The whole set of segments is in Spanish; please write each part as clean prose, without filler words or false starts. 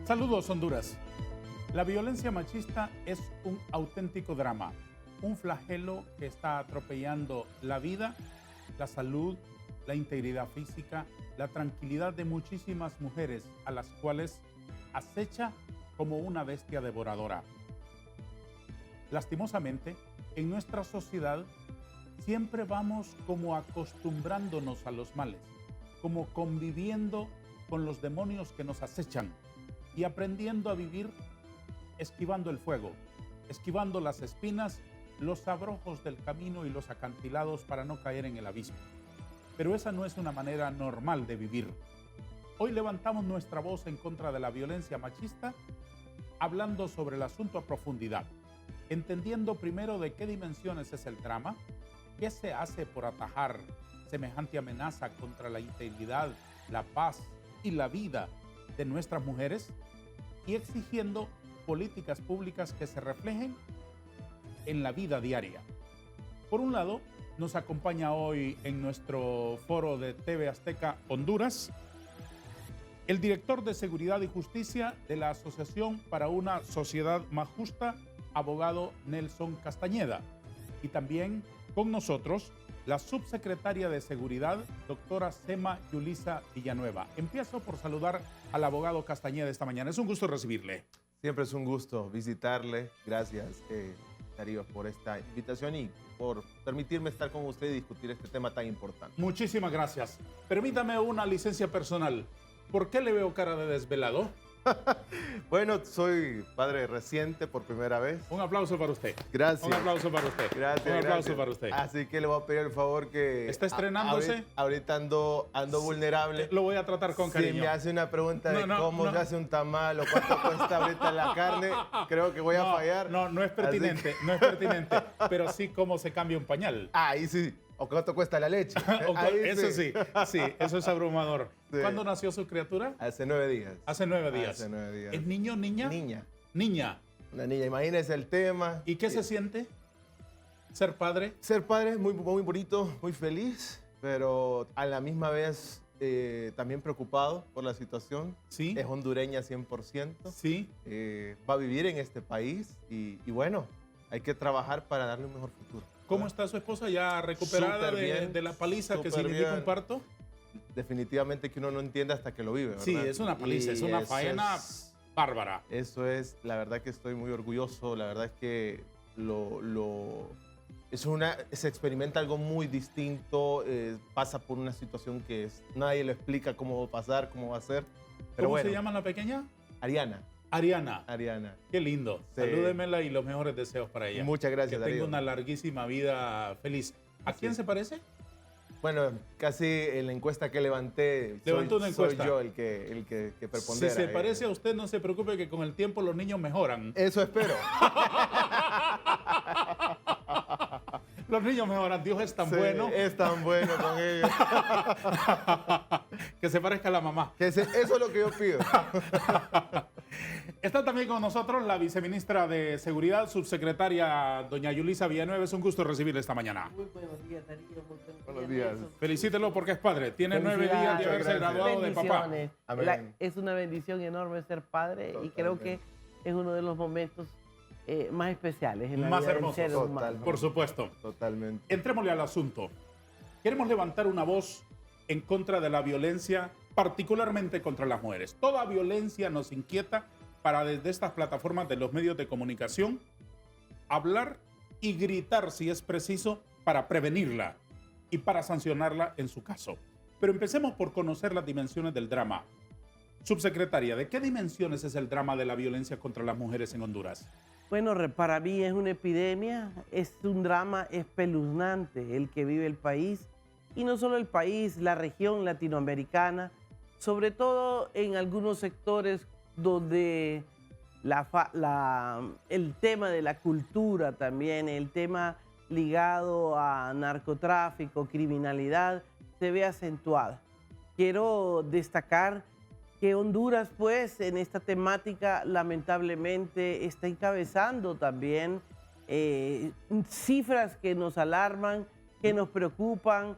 Saludos, Honduras. La violencia machista es un auténtico drama, un flagelo que está atropellando la vida, la salud, la integridad física, la tranquilidad de muchísimas mujeres a las cuales acecha como una bestia devoradora. Lastimosamente, en nuestra sociedad siempre vamos como acostumbrándonos a los males, como conviviendo con los demonios que nos acechan y aprendiendo a vivir esquivando el fuego, esquivando las espinas, los abrojos del camino y los acantilados para no caer en el abismo. Pero esa no es una manera normal de vivir. Hoy levantamos nuestra voz en contra de la violencia machista, hablando sobre el asunto a profundidad, entendiendo primero de qué dimensiones es el drama, qué se hace por atajar semejante amenaza contra la integridad, la paz y la vida de nuestras mujeres, y exigiendo políticas públicas que se reflejen en la vida diaria. Por un lado, nos acompaña hoy en nuestro foro de TV Azteca Honduras el director de Seguridad y Justicia de la Asociación para una Sociedad Más Justa, abogado Nelson Castañeda. Y también con nosotros la subsecretaria de Seguridad, doctora Sema Yulisa Villanueva. Empiezo por saludar al abogado Castañeda esta mañana. Es un gusto recibirle. Siempre es un gusto visitarle. Gracias, Darío, por esta invitación y por permitirme estar con usted y discutir este tema tan importante. Muchísimas gracias. Permítame una licencia personal. ¿Por qué le veo cara de desvelado? Bueno, soy padre reciente por primera vez. Un aplauso para usted. Gracias. Un aplauso para usted. Gracias. Un aplauso gracias. para usted. Así que le voy a pedir el favor que... ¿Está estrenándose? Ahorita ando vulnerable. Lo voy a tratar con cariño. Si me hace una pregunta de cómo se hace un tamal o cuánto cuesta ahorita la carne, creo que voy a fallar. No es pertinente, no es pertinente. Pero sí cómo se cambia un pañal. Ahí sí. ¿O cuánto cuesta la leche? Eso sí, eso es abrumador. Sí. ¿Cuándo nació su criatura? Hace 9 días. Hace 9 días. Hace 9 días. ¿Es niño o niña? Niña. Niña. Una niña, imagínese el tema. ¿Y qué se siente? ¿Ser padre? Ser padre es muy bonito, muy feliz, pero a la misma vez también preocupado por la situación. Sí. Es hondureña 100%. Sí. Va a vivir en este país y bueno, hay que trabajar para darle un mejor futuro. ¿Cómo está su esposa? ¿Ya recuperada de la paliza que significa un parto? Definitivamente que uno no entiende hasta que lo vive, ¿verdad? Sí, es una paliza, es una faena bárbara. Eso es, la verdad que estoy muy orgulloso, la verdad es que se experimenta algo muy distinto, pasa por una situación que nadie lo explica cómo va a pasar, cómo va a ser. Pero ¿Cómo se llama la pequeña? Ariana. Qué lindo. Sí. Salúdemela y los mejores deseos para ella. Muchas gracias, Que Darío. tenga una larguísima vida feliz. ¿A quién se parece? Bueno, casi en la encuesta que levanté, soy yo el que prepondera. Si se parece a usted, no se preocupe que con el tiempo los niños mejoran. Eso espero. Los niños mejoran. Dios es tan bueno. Es tan bueno con ellos. Que se parezca a la mamá. Eso es lo que yo pido. Está también con nosotros la viceministra de Seguridad, subsecretaria doña Yulisa Villanueva. Es un gusto recibirle esta mañana. Muy buenos días, Darío. Buenos días. Felicítelo porque es padre. Tiene 9 días de haberse graduado de papá. Es una bendición enorme ser padre. Totalmente. Y creo que es uno de los momentos más especiales en la más vida hermosos, del ser humano. Por supuesto. Totalmente. Entrémosle al asunto. Queremos levantar una voz en contra de la violencia, particularmente contra las mujeres. Toda violencia nos inquieta para desde estas plataformas de los medios de comunicación hablar y gritar si es preciso para prevenirla y para sancionarla en su caso. Pero empecemos por conocer las dimensiones del drama. Subsecretaria, ¿de qué dimensiones es el drama de la violencia contra las mujeres en Honduras? Bueno, para mí es una epidemia, es un drama espeluznante el que vive el país, y no solo el país, la región latinoamericana, sobre todo en algunos sectores donde el tema de la cultura también, el tema ligado a narcotráfico, criminalidad, se ve acentuada. Quiero destacar que Honduras, pues, en esta temática, lamentablemente, está encabezando también cifras que nos alarman, que nos preocupan,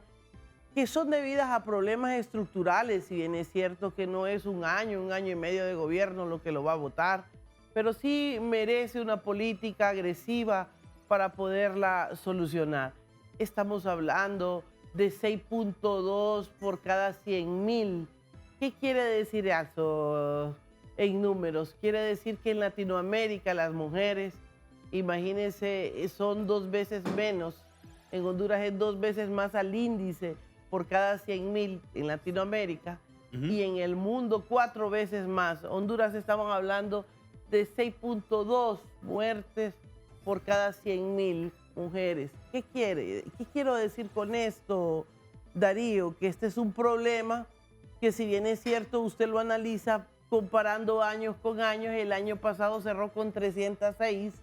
que son debidas a problemas estructurales, si bien es cierto que no es un año y medio de gobierno lo que lo va a votar, pero sí merece una política agresiva para poderla solucionar. Estamos hablando de 6.2 por cada 100.000. ¿Qué quiere decir eso en números? Quiere decir que en Latinoamérica las mujeres, imagínense, son 2 veces menos. En Honduras es 2 veces más al índice por cada 100.000 en Latinoamérica, y en el mundo 4 veces más. Honduras estamos hablando de 6.2 muertes por cada 100.000 mujeres. ¿Qué quiero decir con esto, Darío? Que este es un problema que, si bien es cierto, usted lo analiza comparando años con años. El año pasado cerró con 306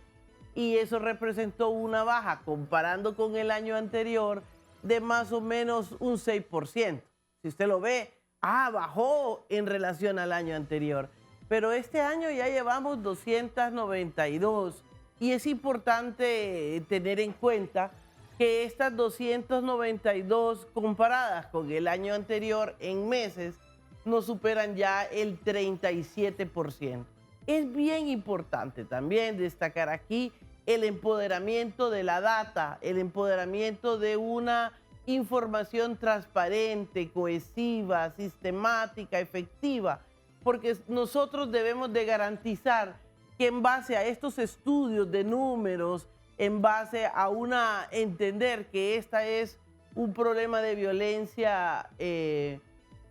y eso representó una baja, comparando con el año anterior, de más o menos un 6%. Si usted lo ve, bajó en relación al año anterior. Pero este año ya llevamos 292 y es importante tener en cuenta que estas 292 comparadas con el año anterior en meses no superan ya el 37%. Es bien importante también destacar aquí el empoderamiento de la data, el empoderamiento de una información transparente, cohesiva, sistemática, efectiva, porque nosotros debemos de garantizar que en base a estos estudios de números, en base a entender que esta es un problema de violencia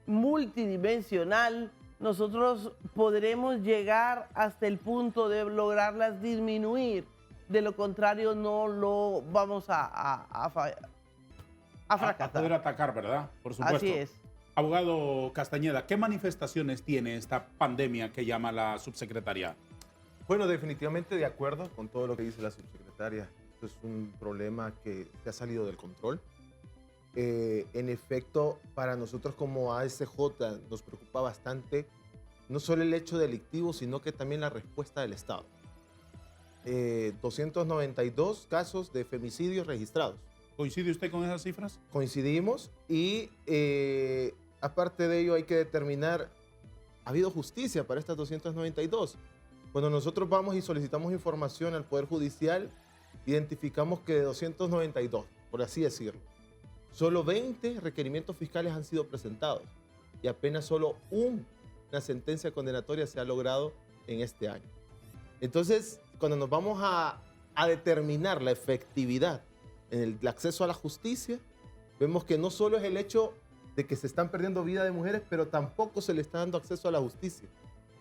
multidimensional, nosotros podremos llegar hasta el punto de lograrlas disminuir. De lo contrario, no lo vamos a fracasar. A poder atacar, ¿verdad? Por supuesto. Así es. Abogado Castañeda, ¿qué manifestaciones tiene esta pandemia que llama la subsecretaria? Bueno, definitivamente de acuerdo con todo lo que dice la subsecretaria. Esto es un problema que se ha salido del control. En efecto, para nosotros como ASJ nos preocupa bastante no solo el hecho delictivo, sino que también la respuesta del Estado. 292 casos de femicidios registrados. ¿Coincide usted con esas cifras? Coincidimos y aparte de ello hay que determinar, ¿ha habido justicia para estas 292? Cuando nosotros vamos y solicitamos información al Poder Judicial, identificamos que de 292, por así decirlo, solo 20 requerimientos fiscales han sido presentados y apenas solo una sentencia condenatoria se ha logrado en este año. Entonces, cuando nos vamos a determinar la efectividad en el acceso a la justicia, vemos que no solo es el hecho de que se están perdiendo vida de mujeres, pero tampoco se le está dando acceso a la justicia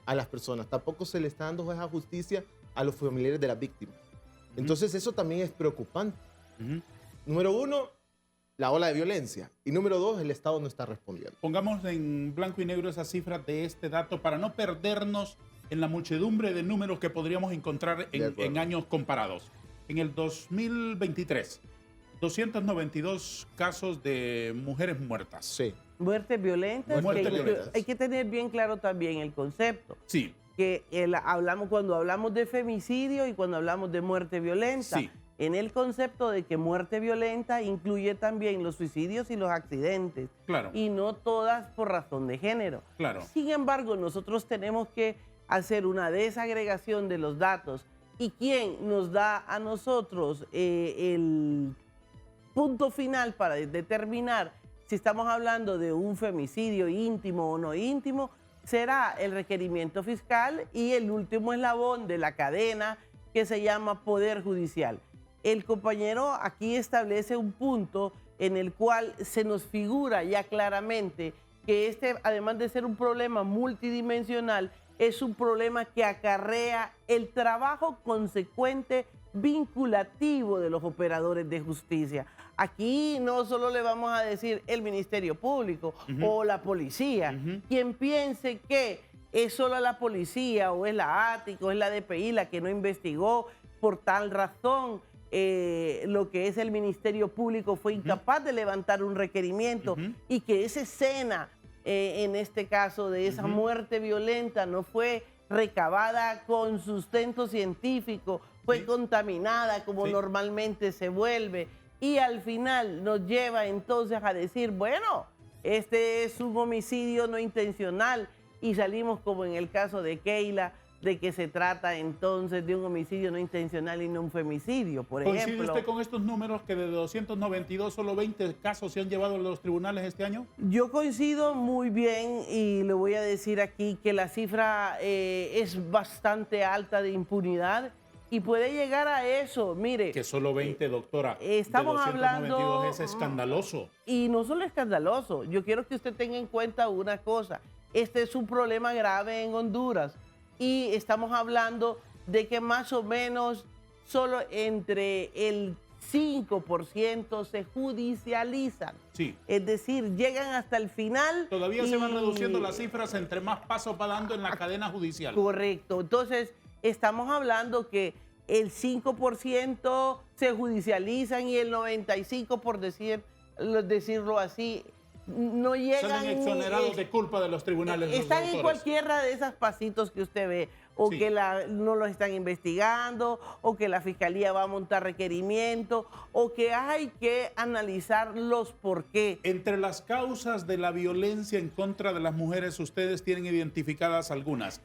a las personas, tampoco se le está dando esa justicia a los familiares de las víctimas. Entonces eso también es preocupante. Número uno, la ola de violencia. Y número dos, el Estado no está respondiendo. Pongamos en blanco y negro esas cifras de este dato para no perdernos en la muchedumbre de números que podríamos encontrar en años comparados. En el 2023, 292 casos de mujeres muertas. Sí. Muertes violentas. Muertes violentas. Hay que tener bien claro también el concepto. Sí. Que cuando hablamos de femicidio y cuando hablamos de muerte violenta. Sí. En el concepto de que muerte violenta incluye también los suicidios y los accidentes. Claro. Y no todas por razón de género. Claro. Sin embargo, nosotros tenemos que hacer una desagregación de los datos. ¿Y quién nos da a nosotros el punto final para determinar si estamos hablando de un femicidio íntimo o no íntimo? Será el requerimiento fiscal y el último eslabón de la cadena que se llama Poder Judicial. El compañero aquí establece un punto en el cual se nos figura ya claramente que además de ser un problema multidimensional, es un problema que acarrea el trabajo consecuente vinculativo de los operadores de justicia. Aquí no solo le vamos a decir el Ministerio Público o la policía. Quien piense que es solo la policía o es la ATIC o es la DPI la que no investigó, por tal razón lo que es el Ministerio Público fue incapaz de levantar un requerimiento y que esa escena, en este caso de esa muerte violenta, no fue recabada con sustento científico, fue contaminada como normalmente se vuelve. y al final nos lleva entonces a decir, bueno, este es un homicidio no intencional y salimos como en el caso de Keila, de que se trata entonces de un homicidio no intencional y no un femicidio, por ¿Coincide ejemplo. usted con estos números que de 292 solo 20 casos se han llevado a los tribunales este año? Yo coincido muy bien y le voy a decir aquí que la cifra es bastante alta de impunidad y puede llegar a eso. Mire, Que solo 20, doctora, estamos de 292 hablando, es escandaloso. y no solo escandaloso, yo quiero que usted tenga en cuenta una cosa, este es un problema grave en Honduras y estamos hablando de que más o menos solo entre el 5% se judicializan. Sí. Es decir, llegan hasta el final. Todavía se van reduciendo las cifras entre más pasos va dando en la cadena judicial. Correcto. Entonces, estamos hablando que el 5% se judicializan y el 95%, por decirlo así, no llegan. Salen exonerados de culpa de los tribunales. Están los en autores. cualquiera de esos pasitos que usted ve, o Sí. que no los están investigando, o que la fiscalía va a montar requerimiento, o que hay que analizar los por qué. Entre las causas de la violencia en contra de las mujeres, ustedes tienen identificadas algunas.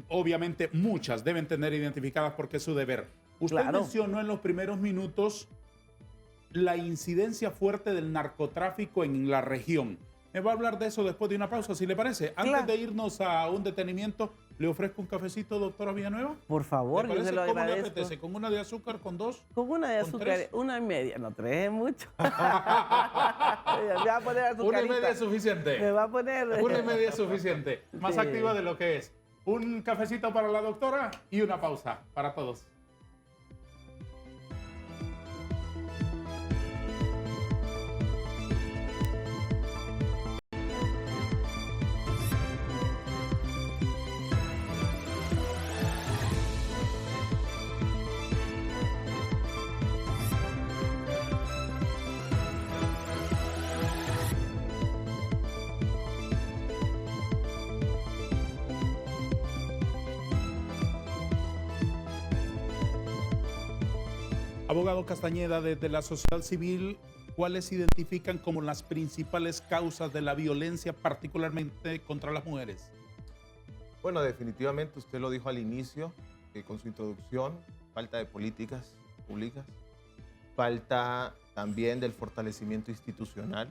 Obviamente muchas deben tener identificadas porque es su deber. Usted Claro. mencionó en los primeros minutos la incidencia fuerte del narcotráfico en la región. Me va a hablar de eso después de una pausa, si le parece. Antes Claro. de irnos a un detenimiento, ¿le ofrezco un cafecito, doctora Villanueva? Por favor, ¿Le yo se parece? lo ¿Cómo le agradezco. apetece? ¿Con una de azúcar, con dos? Con una de ¿Con azúcar, tres? 1,5, no 3 es mucho. Me va a poner azucarita. 1,5 es suficiente. Me va a poner. 1,5 es suficiente. Más Sí. activa de lo que es. Un cafecito para la doctora y una pausa para todos. Abogado Castañeda, desde la sociedad civil, ¿cuáles identifican como las principales causas de la violencia, particularmente contra las mujeres? Bueno, definitivamente usted lo dijo al inicio, con su introducción, falta de políticas públicas, falta también del fortalecimiento institucional.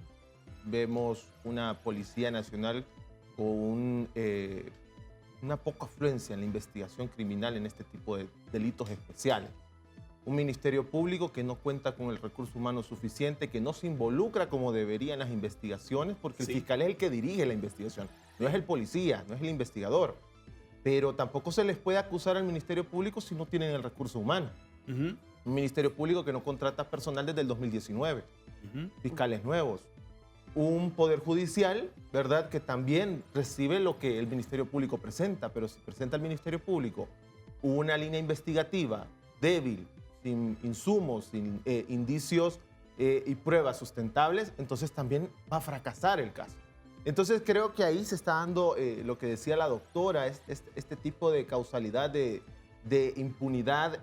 Vemos una Policía Nacional con una poca afluencia en la investigación criminal en este tipo de delitos especiales. Un Ministerio Público que no cuenta con el recurso humano suficiente, que no se involucra como debería en las investigaciones, porque Sí. el fiscal es el que dirige la investigación, no es el policía, no es el investigador. Pero tampoco se les puede acusar al Ministerio Público si no tienen el recurso humano. Un Ministerio Público que no contrata personal desde el 2019, fiscales nuevos. Un Poder Judicial, ¿verdad?, que también recibe lo que el Ministerio Público presenta, pero si presenta al Ministerio Público una línea investigativa débil, sin insumos, sin indicios y pruebas sustentables, entonces también va a fracasar el caso. Entonces creo que ahí se está dando lo que decía la doctora, este tipo de causalidad de impunidad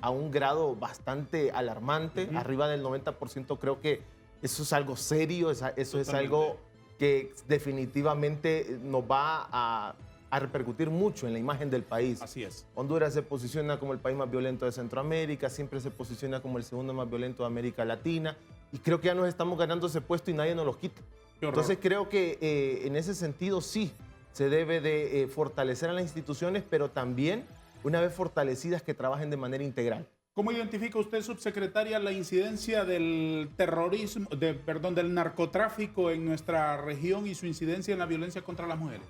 a un grado bastante alarmante, arriba del 90%. Creo que eso es algo serio, eso es algo que definitivamente nos va a repercutir mucho en la imagen del país. Así es. Honduras se posiciona como el país más violento de Centroamérica, siempre se posiciona como el segundo más violento de América Latina, y creo que ya nos estamos ganando ese puesto y nadie nos lo quita. Qué horror. Entonces creo que en ese sentido sí se debe de fortalecer a las instituciones, pero también, una vez fortalecidas, que trabajen de manera integral. ¿Cómo identifica usted, subsecretaria, la incidencia del terrorismo, del narcotráfico en nuestra región y su incidencia en la violencia contra las mujeres?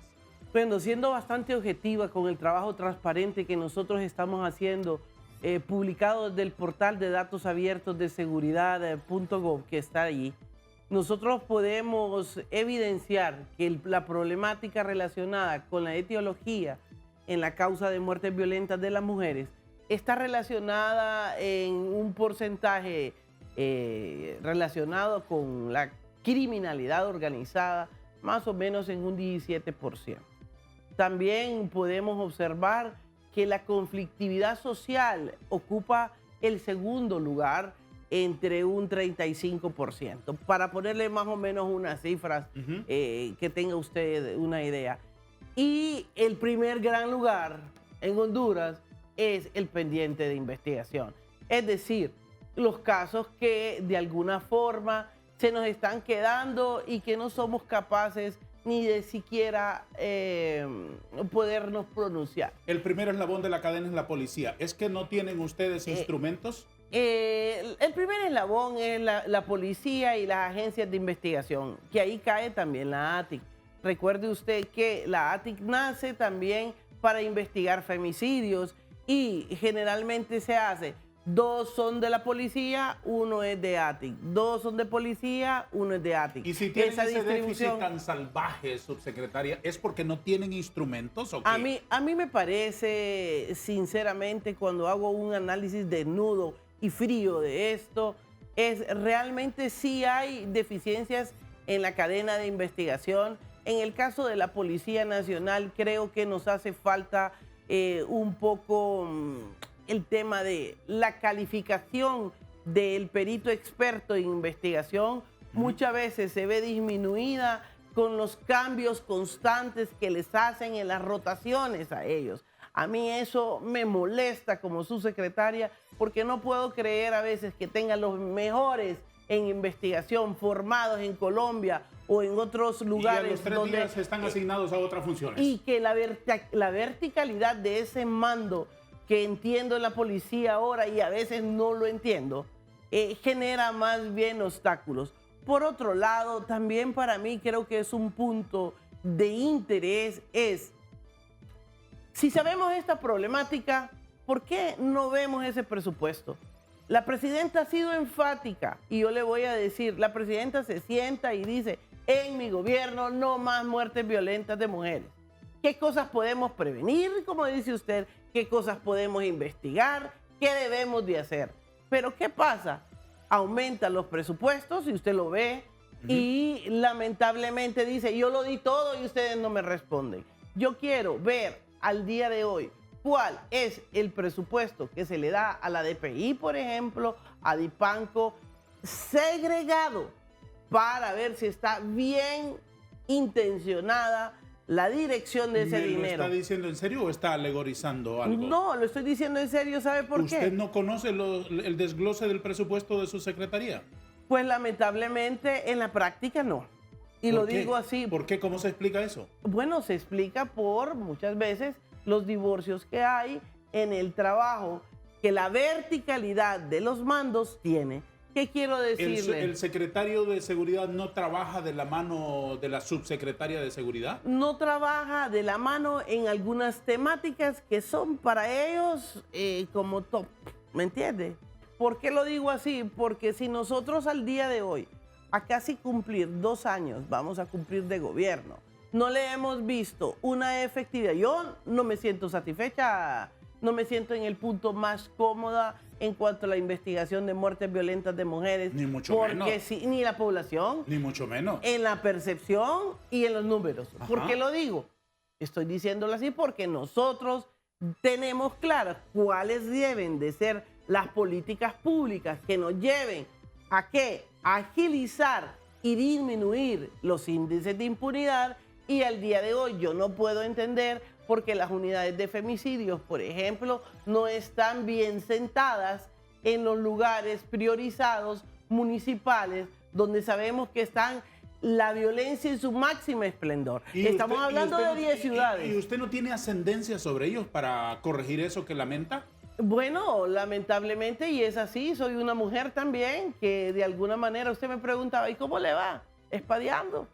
Bueno, siendo bastante objetiva con el trabajo transparente que nosotros estamos haciendo, publicado desde el portal de datos abiertos de seguridad.gov, que está allí, nosotros podemos evidenciar que la problemática relacionada con la etiología en la causa de muertes violentas de las mujeres está relacionada en un porcentaje relacionado con la criminalidad organizada, más o menos en un 17%. También podemos observar que la conflictividad social ocupa el segundo lugar entre un 35%, para ponerle más o menos unas cifras que tenga usted una idea. Y el primer gran lugar en Honduras es el pendiente de investigación. Es decir, los casos que de alguna forma se nos están quedando y que no somos capaces ni de siquiera podernos pronunciar. El primer eslabón de la cadena es la policía. ¿Es que no tienen ustedes instrumentos? El primer eslabón es la policía y las agencias de investigación, que ahí cae también la ATIC. Recuerde usted que la ATIC nace también para investigar femicidios y generalmente se hace: 2 son de la policía, 1 es de ATIC. 2 son de policía, 1 es de ATIC. Y si tienen ese déficit tan salvaje, subsecretaria, ¿es porque no tienen instrumentos o qué? A mí me parece, sinceramente, cuando hago un análisis desnudo y frío de esto, es realmente sí hay deficiencias en la cadena de investigación. En el caso de la Policía Nacional, creo que nos hace falta un poco el tema de la calificación del perito experto en investigación. Muchas veces se ve disminuida con los cambios constantes que les hacen en las rotaciones a ellos. A mí eso me molesta como subsecretaria, porque no puedo creer a veces que tengan los mejores en investigación formados en Colombia o en otros lugares. Y a los 3 días están asignados a otras funciones. Y que la verticalidad de ese mando que entiendo en la policía ahora y a veces no lo entiendo, genera más bien obstáculos. Por otro lado, también para mí creo que es un punto de interés es, si sabemos esta problemática, ¿por qué no vemos ese presupuesto? La presidenta ha sido enfática y yo le voy a decir, la presidenta se sienta y dice: en mi gobierno no más muertes violentas de mujeres. ¿Qué cosas podemos prevenir, como dice usted? ¿Qué cosas podemos investigar? ¿Qué debemos de hacer? Pero ¿qué pasa? Aumentan los presupuestos, y usted lo ve, y lamentablemente dice: yo lo di todo y ustedes no me responden. Yo quiero ver al día de hoy cuál es el presupuesto que se le da a la DPI, por ejemplo, a Dipanco, segregado, para ver si está bien intencionada la dirección de ese dinero. ¿Lo está diciendo en serio o está alegorizando algo? No, lo estoy diciendo en serio. ¿Sabe por qué? ¿Usted no conoce el desglose del presupuesto de su secretaría? Pues lamentablemente en la práctica no. Y lo digo así. ¿Por qué? ¿Cómo se explica eso? Bueno, se explica por muchas veces los divorcios que hay en el trabajo, que la verticalidad de los mandos tiene. ¿Qué quiero decirle? ¿El secretario de Seguridad no trabaja de la mano de la subsecretaria de Seguridad? No trabaja de la mano en algunas temáticas que son para ellos como top, ¿me entiende? ¿Por qué lo digo así? Porque si nosotros al día de hoy, a casi cumplir 2 años, vamos a cumplir de gobierno, no le hemos visto una efectividad. Yo no me siento satisfecha, no me siento en el punto más cómoda en cuanto a la investigación de muertes violentas de mujeres. Ni mucho menos. Sí, ni la población. Ni mucho menos. En la percepción y en los números. Ajá. ¿Por qué lo digo? Estoy diciéndolo así porque nosotros tenemos claras cuáles deben de ser las políticas públicas que nos lleven a ¿qué? A agilizar y disminuir los índices de impunidad. Y al día de hoy yo no puedo entender por qué las unidades de femicidios, por ejemplo, no están bien sentadas en los lugares priorizados municipales donde sabemos que están la violencia en su máximo esplendor. Estamos hablando de 10 ciudades. ¿Y usted no tiene ascendencia sobre ellos para corregir eso que lamenta? Bueno, lamentablemente, y es así, soy una mujer también que de alguna manera usted me preguntaba: ¿y cómo le va? Espadeando.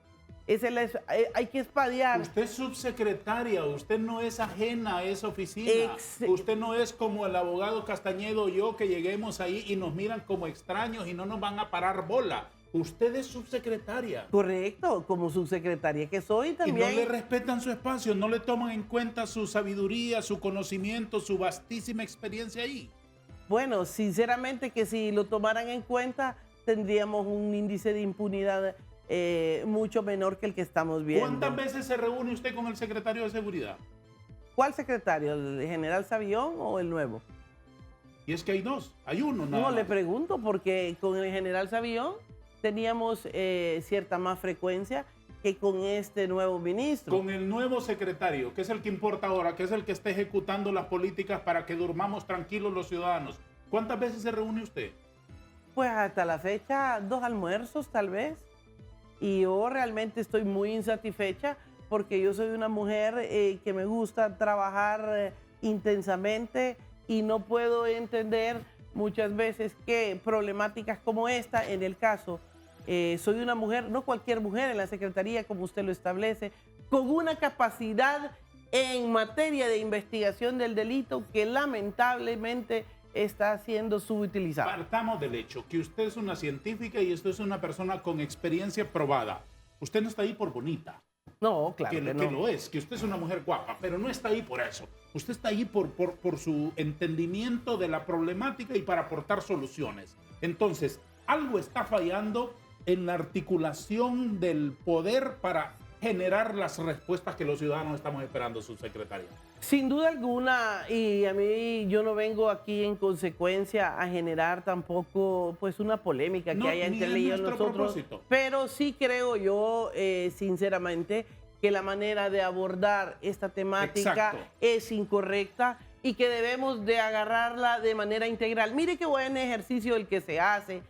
Hay que espadear. Usted es subsecretaria, usted no es ajena a esa oficina. Usted no es como el abogado Castañedo o yo, que lleguemos ahí y nos miran como extraños y no nos van a parar bola. Usted es subsecretaria. Correcto, como subsecretaria que soy también. Y no le respetan su espacio, no le toman en cuenta su sabiduría, su conocimiento, su vastísima experiencia ahí. Bueno, sinceramente que si lo tomaran en cuenta, tendríamos un índice de impunidad mucho menor que el que estamos viendo. ¿Cuántas veces se reúne usted con el secretario de Seguridad? ¿Cuál secretario? ¿El general Sabión o el nuevo? Y es que hay dos, hay uno nada No, más. le pregunto porque con el general Sabión teníamos cierta más frecuencia que con este nuevo ministro. Con el nuevo secretario, que es el que importa ahora, que es el que está ejecutando las políticas para que durmamos tranquilos los ciudadanos. ¿Cuántas veces se reúne usted? Pues hasta la fecha, 2 almuerzos tal vez. Y yo realmente estoy muy insatisfecha porque yo soy una mujer que me gusta trabajar intensamente y no puedo entender muchas veces que problemáticas como esta, en el caso, soy una mujer, no cualquier mujer en la Secretaría, como usted lo establece, con una capacidad en materia de investigación del delito que lamentablemente está siendo subutilizada. Partamos del hecho que usted es una científica y usted es una persona con experiencia probada. Usted no está ahí por bonita. No, claro Que que lo no. es, que usted es una mujer guapa, pero no está ahí por eso. Usted está ahí por su entendimiento de la problemática y para aportar soluciones. Entonces, algo está fallando en la articulación del poder para generar las respuestas que los ciudadanos estamos esperando, subsecretaria. Sin duda alguna, y a mí yo no vengo aquí en consecuencia a generar tampoco pues una polémica que No, haya ni entre es ella y nuestro nosotros, propósito. pero sí creo yo sinceramente que la manera de abordar esta temática Exacto. es incorrecta y que debemos de agarrarla de manera integral. Mire qué buen ejercicio el que se hace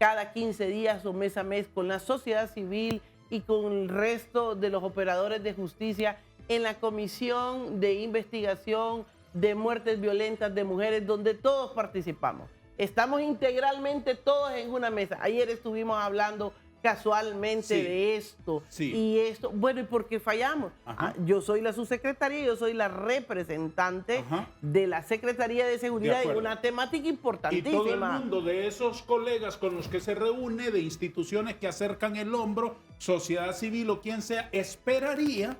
cada 15 días o mes a mes con la sociedad civil y con el resto de los operadores de justicia en la Comisión de Investigación de Muertes Violentas de Mujeres, donde todos participamos. Estamos integralmente todos en una mesa. Ayer estuvimos hablando casualmente Sí. de esto Sí. y esto. Bueno, ¿y por qué fallamos? Ajá. Yo soy la subsecretaria, yo soy la representante Ajá. de la Secretaría de Seguridad en acuerdo. una temática Y importantísima. todo el mundo de esos colegas con los que se reúne, de instituciones que acercan el hombro, sociedad civil o quien sea, esperaría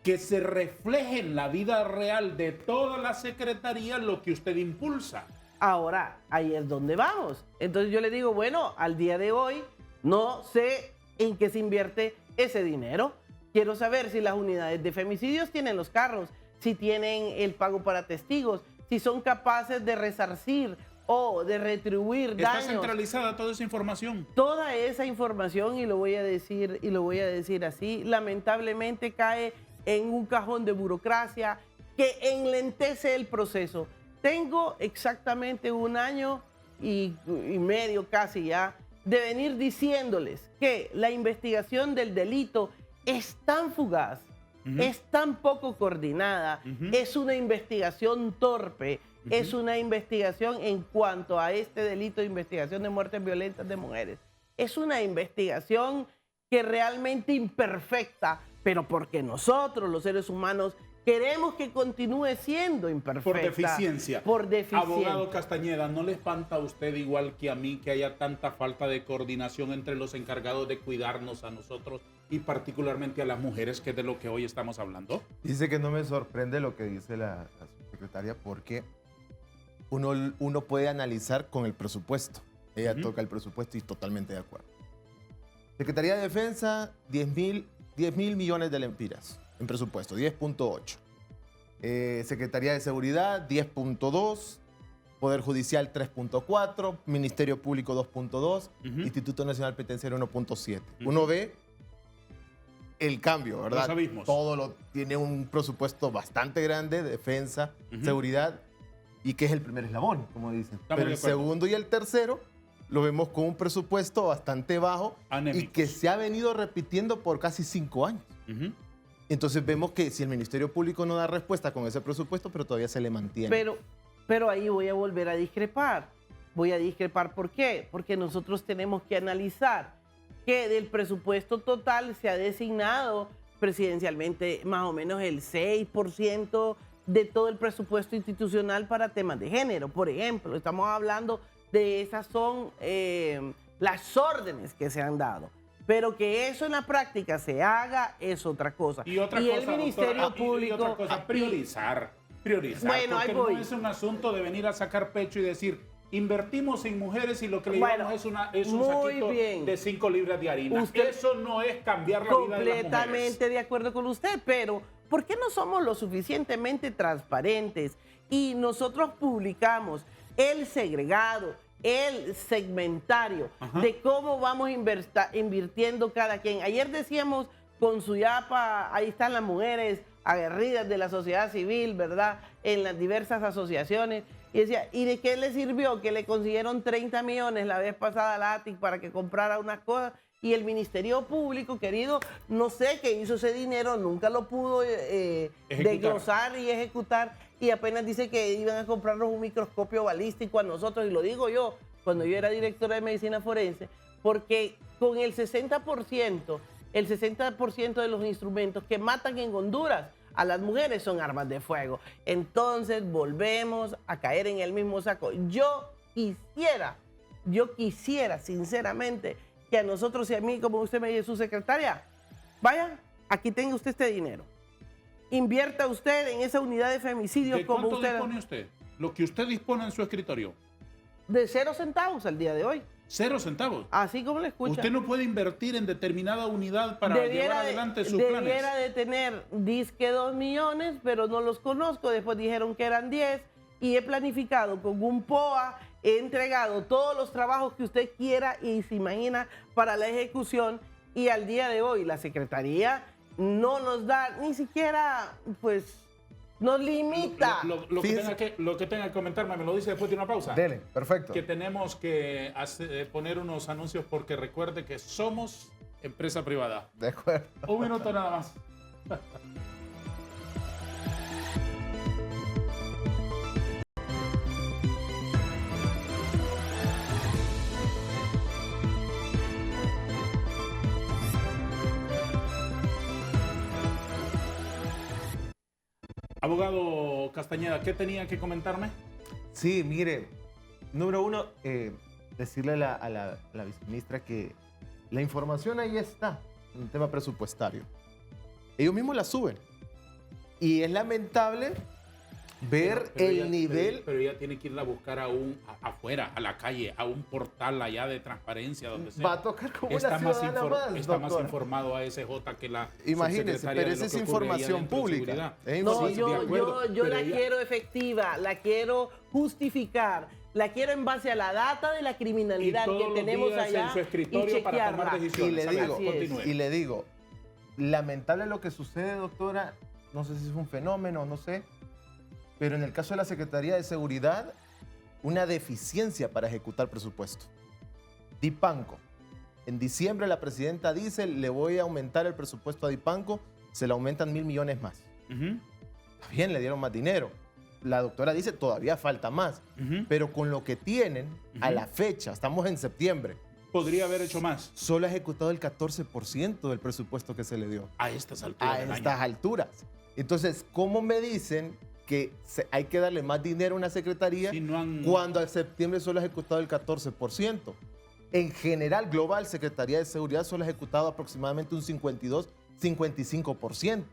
que se refleje en la vida real de toda la secretaría lo que usted impulsa. Ahora, ahí es donde vamos. Entonces yo le digo, bueno, al día de hoy no sé en qué se invierte ese dinero. Quiero saber si las unidades de femicidios tienen los carros, si tienen el pago para testigos, si son capaces de resarcir o de retribuir Está daños. centralizada toda esa información. Toda esa información, y lo voy a decir así, lamentablemente cae en un cajón de burocracia que enlentece el proceso. Tengo exactamente 1 año y medio casi ya de venir diciéndoles que la investigación del delito es tan fugaz, es tan poco coordinada, es una investigación torpe, es una investigación en cuanto a este delito de investigación de muertes violentas de mujeres. Es una investigación que realmente imperfecta, pero porque nosotros, los seres humanos, queremos que continúe siendo imperfecta. Por deficiencia. Por deficiencia. Abogado Castañeda, ¿no le espanta a usted igual que a mí que haya tanta falta de coordinación entre los encargados de cuidarnos a nosotros y particularmente a las mujeres, que es de lo que hoy estamos hablando? Dice que no me sorprende lo que dice la subsecretaria porque uno puede analizar con el presupuesto. Ella toca el presupuesto y totalmente de acuerdo. Secretaría de Defensa, 10 mil millones de lempiras en presupuesto, 10.8. Secretaría de Seguridad, 10.2. Poder Judicial, 3.4. Ministerio Público, 2.2. Instituto Nacional Penitenciario, 1.7. Uno ve el cambio, ¿verdad? Los abismos. Tiene un presupuesto bastante grande de defensa, seguridad, y que es el primer eslabón, como dicen. Estamos Pero de el acuerdo. segundo y el tercero lo vemos con un presupuesto bastante bajo Anémicos. y que se ha venido repitiendo por casi 5 años. Entonces vemos que si el Ministerio Público no da respuesta con ese presupuesto, pero todavía se le mantiene. Pero ahí voy a volver a discrepar. Voy a discrepar, ¿por qué? Porque nosotros tenemos que analizar que del presupuesto total se ha designado presidencialmente más o menos el 6% de todo el presupuesto institucional para temas de género. Por ejemplo, estamos hablando de esas son las órdenes que se han dado. Pero que eso en la práctica se haga es otra cosa. Y otra el cosa, Ministerio doctora, Público... y otra cosa, priorizar. Bueno, porque ahí voy. no es un asunto de venir a sacar pecho y decir, invertimos en mujeres y lo que le Bueno, llevamos es un muy saquito bien. de 5 libras de harina. Usted- Eso no es cambiar la vida de las mujeres. Completamente de acuerdo con usted, pero ¿por qué no somos lo suficientemente transparentes y nosotros publicamos el segregado, el segmentario, Ajá. de cómo vamos invirtiendo cada quien. Ayer decíamos con Suyapa, ahí están las mujeres aguerridas de la sociedad civil, ¿verdad? En las diversas asociaciones. Y decía, ¿y de qué le sirvió que le consiguieron 30 millones la vez pasada a la ATIC para que comprara unas cosas? Y el Ministerio Público, querido, no sé qué hizo ese dinero, nunca lo pudo desglosar y ejecutar. Y apenas dice que iban a comprarnos un microscopio balístico a nosotros. Y lo digo yo, cuando yo era directora de medicina forense, porque con el 60% de los instrumentos que matan en Honduras a las mujeres son armas de fuego. Entonces volvemos a caer en el mismo saco. Yo quisiera sinceramente que a nosotros y a mí, como usted me dice, su secretaria, vaya, aquí tenga usted este dinero. Invierta usted en esa unidad de femicidios. ¿De como cuánto usted dispone usted? Lo que usted dispone en su escritorio. de 0 centavos al día de hoy. 0 centavos. Así como le escucha. Usted no puede invertir en determinada unidad para llevar adelante sus planes. Debiera de tener, disque 2 millones, pero no los conozco. Después dijeron que eran 10 y he planificado con un POA, he entregado todos los trabajos que usted quiera y se imagina para la ejecución, y al día de hoy la Secretaría no nos da ni siquiera, pues, nos limita. Lo que tenga que comentarme, me lo dice después de una pausa. Dele, perfecto. Que tenemos que poner unos anuncios porque recuerde que somos empresa privada. De acuerdo. Un minuto nada más. Abogado Castañeda, ¿qué tenía que comentarme? Sí, mire, número uno, decirle a la viceministra que la información ahí está, en el tema presupuestario. Ellos mismos la suben. Y es lamentable ver Pero el ella- nivel... Pero ella tiene que irla a buscar afuera, a la calle, a un portal allá de transparencia, donde sea. Va a tocar como una Está más, ciudadana más, está más doctora. informado a SJ que la Imagínense, subsecretaria pero de esa lo es que ocurre allá información dentro de pública. seguridad. Es No, información- de acuerdo, yo pero la ella- quiero efectiva, la quiero justificar, la quiero en base a la data de la Y criminalidad todos que los tenemos días allá en su y escritorio para tomar chequearla. decisiones. Y le A ver, digo, Así es. continúe. y le digo, lamentable lo que sucede, doctora, no sé si es un fenómeno, no sé, pero en el caso de la Secretaría de Seguridad, una deficiencia para ejecutar presupuesto. Dipanco. En diciembre la presidenta dice, le voy a aumentar el presupuesto a Dipanco, se le aumentan 1.000 millones más. Ujú, Está bien, le dieron más dinero. La doctora dice, todavía falta más. ujú. Pero con lo que tienen, a la fecha, estamos en septiembre, Podría haber hecho más solo ha ejecutado el 14% del presupuesto que se le dio a estas alturas a del estas año. alturas. Entonces, ¿cómo me dicen que hay que darle más dinero a una secretaría Si no han- cuando en septiembre solo ha ejecutado el 14%? En general, global, Secretaría de Seguridad solo ha ejecutado aproximadamente un 52-55%.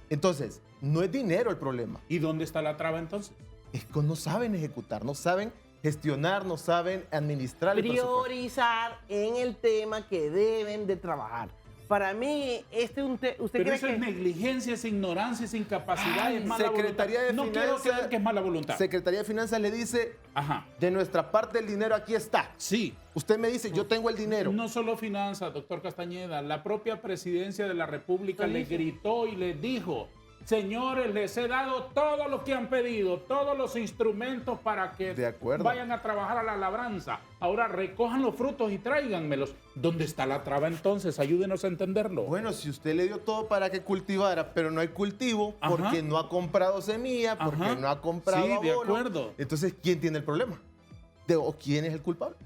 Entonces, no es dinero el problema. ¿Y dónde está la traba entonces? Es que no saben ejecutar, no saben gestionar, no saben administrar el presupuesto. Priorizar en el tema que deben de trabajar. Para mí, ¿usted Pero cree eso que es negligencia, es ignorancia, es incapacidad, es mala Secretaría voluntad. de No quiero Finanzas- creer que es mala voluntad. Secretaría de Finanzas le dice, Ajá. de nuestra parte el dinero aquí está. Sí. Usted me dice, yo tengo el dinero. No solo finanzas, doctor Castañeda, la propia presidencia de la República le gritó y le dijo, señores, les he dado todo lo que han pedido, todos los instrumentos para que De acuerdo. vayan a trabajar a la labranza. Ahora recojan los frutos y tráiganmelos. ¿Dónde está la traba entonces? Ayúdenos a entenderlo. Bueno, si usted le dio todo para que cultivara, pero no hay cultivo, Ajá. porque no ha comprado semilla, porque Ajá. no ha comprado Sí, de abono, acuerdo. entonces, ¿quién tiene el problema? ¿O quién es el culpable?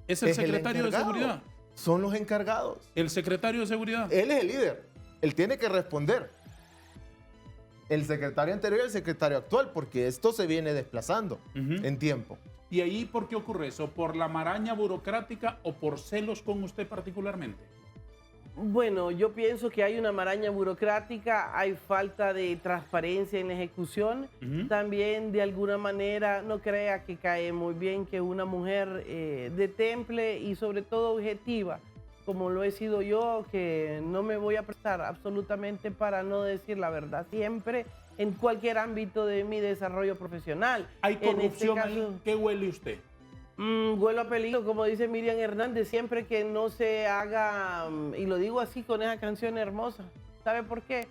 Es el Es el secretario de encargado. Seguridad. Son los encargados. El secretario de Seguridad. Él es el líder. Él tiene que responder. El secretario anterior y el secretario actual, porque esto se viene desplazando Ujú. en tiempo. ¿Y ahí por qué ocurre eso? ¿Por la maraña burocrática o por celos con usted particularmente? Bueno, yo pienso que hay una maraña burocrática, hay falta de transparencia en la ejecución. Ujú. También, de alguna manera, no crea que cae muy bien que una mujer de temple y sobre todo objetiva, como lo he sido yo, que no me voy a prestar absolutamente para no decir la verdad siempre en cualquier ámbito de mi desarrollo profesional. ¿Hay En este corrupción caso, ahí? ¿Qué huele usted? huelo a peligro, como dice Miriam Hernández, siempre que no se haga, y lo digo así con esa canción hermosa. ¿Sabe por qué?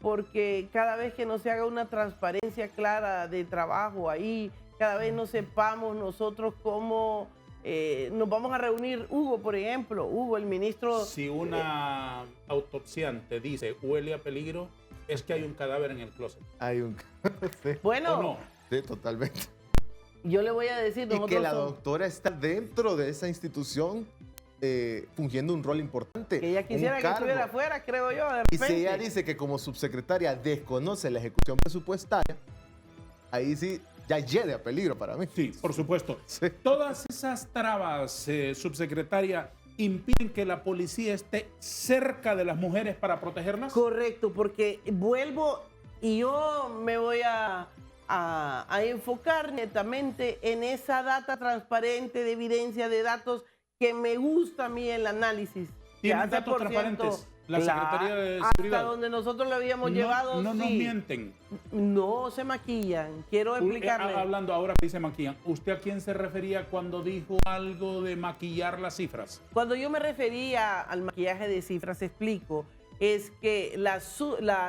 Porque cada vez que no se haga una transparencia clara de trabajo ahí, cada vez no sepamos nosotros cómo nos vamos a reunir. Hugo, por ejemplo, Hugo, el ministro... Si una autopsiante dice huele a peligro, es que hay un cadáver en el closet. Hay un... sí, Bueno, ¿O no? sí, totalmente. yo le voy a decir... Y que la somos- doctora está dentro de esa institución fungiendo un rol importante. que ella quisiera un que cargo. estuviera afuera, creo yo, de Y si repente. ella dice que como subsecretaria desconoce la ejecución presupuestaria, ahí sí ya hiede a peligro para mí. Sí, por supuesto. Sí. Todas esas trabas, subsecretaria, impiden que la policía esté cerca de las mujeres para protegerlas. Correcto, porque vuelvo y yo me voy a enfocar netamente en esa data transparente de evidencia de datos que me gusta a mí el análisis. que ¿Tienen hace datos por transparentes ciento, la Secretaría de hasta Seguridad? donde nosotros lo habíamos llevado, No nos sí. mienten. No se maquillan. Quiero explicarle. Hablando ahora que dice maquillan, ¿usted a quién se refería cuando dijo algo de maquillar las cifras? Cuando yo me refería al maquillaje de cifras, explico, es que la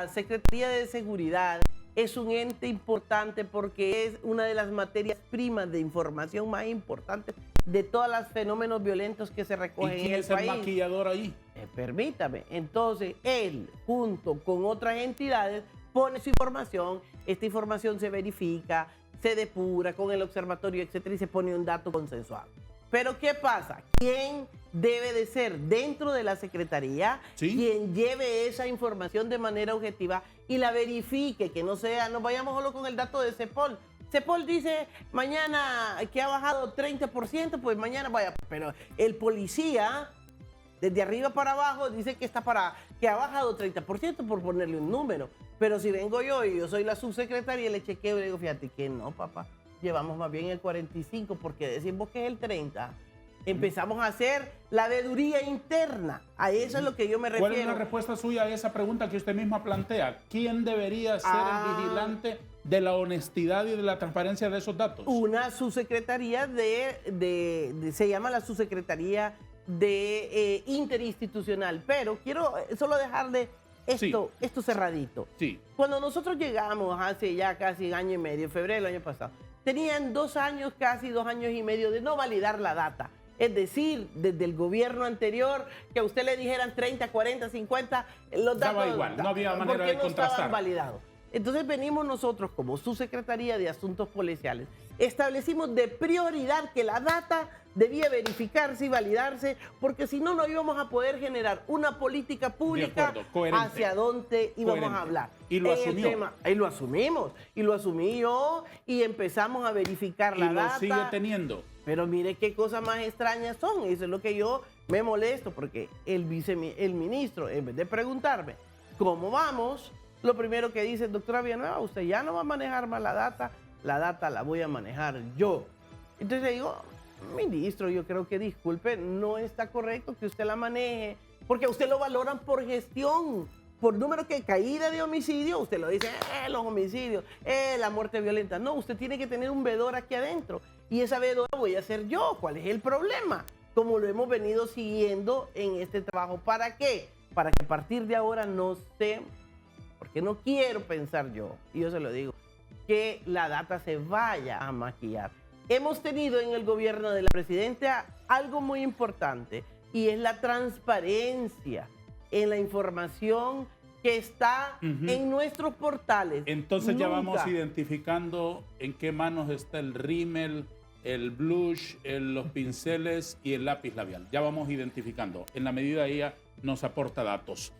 Secretaría de Seguridad es un ente importante porque es una de las materias primas de información más importantes de todos los fenómenos violentos que se ¿Y recogen en quién el es el país. maquillador ahí? Permítame. Entonces, él, junto con otras entidades, pone su información. Esta información se verifica, se depura con el observatorio, etcétera, y se pone un dato consensuado. Pero, ¿qué pasa? ¿Quién debe de ser dentro de la Secretaría Sí. quien lleve esa información de manera objetiva y la verifique? Que no sea, no vayamos solo con el dato de CEPOL. CEPOL dice mañana que ha bajado 30%, pues mañana vaya. Pero el policía, desde arriba para abajo, dice que que ha bajado 30% por ponerle un número. Pero si vengo yo y yo soy la subsecretaria y le chequeo y le digo, fíjate que no, papá, llevamos más bien el 45%, porque decimos que es el 30%. Empezamos a hacer la veeduría interna. A eso es lo que yo me refiero. ¿Cuál es la respuesta suya a esa pregunta que usted misma plantea? ¿Quién debería ser el vigilante de la honestidad y de la transparencia de esos datos? Una subsecretaría se llama la subsecretaría de interinstitucional, pero quiero solo dejarle esto cerradito. Sí. Cuando nosotros llegamos hace ya casi año y medio, febrero del año pasado, tenían 2 años, casi 2 años y medio de no validar la data. Es decir, desde el gobierno anterior, que a usted le dijeran 30, 40, 50, los datos... Daba igual, no había manera porque de no contrastar. estaban validados. Entonces venimos nosotros como subsecretaría de Asuntos Policiales, establecimos de prioridad que la data debía verificarse y validarse, porque si no, no íbamos a poder generar una política pública acuerdo, coherente. hacia dónde íbamos Coherente. a hablar. Y lo En el asumió. tema, y lo asumimos, y lo asumí yo, y empezamos a verificar la Y lo data. sigue teniendo. Pero mire qué cosas más extrañas son. Eso es lo que yo me molesto, porque el ministro, en vez de preguntarme cómo vamos, lo primero que dice, doctora Villanueva, usted ya no va a manejar más la data la voy a manejar yo. Entonces le digo, ministro, yo creo que, disculpe, no está correcto que usted la maneje, porque a usted lo valoran por gestión, por número que caída de homicidio, usted lo dice, los homicidios, la muerte violenta. No, usted tiene que tener un vedor aquí adentro, y esa vedora voy a ser yo. ¿Cuál es el problema? Como lo hemos venido siguiendo en este trabajo. ¿Para qué? Para que a partir de ahora no sé, porque no quiero pensar yo, y yo se lo digo, que la data se vaya a maquillar. Hemos tenido en el gobierno de la presidenta algo muy importante, y es la transparencia en la información que está en nuestros portales. Entonces ya vamos Nunca. identificando en qué manos está el rímel, el blush, los pinceles y el lápiz labial. Ya vamos identificando. En la medida ella nos aporta datos.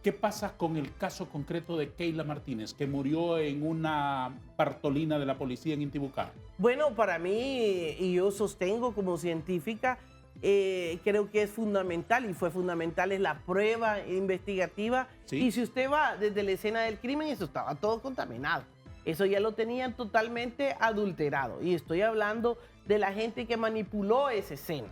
¿Qué pasa con el caso concreto de Keila Martínez, que murió en una partolina de la policía en Intibucá? Bueno, para mí, y yo sostengo como científica, creo que es fundamental, y fue fundamental, es la prueba investigativa. Sí. Y si usted va desde la escena del crimen, eso estaba todo contaminado. Eso ya lo tenían totalmente adulterado. Y estoy hablando de la gente que manipuló esa escena.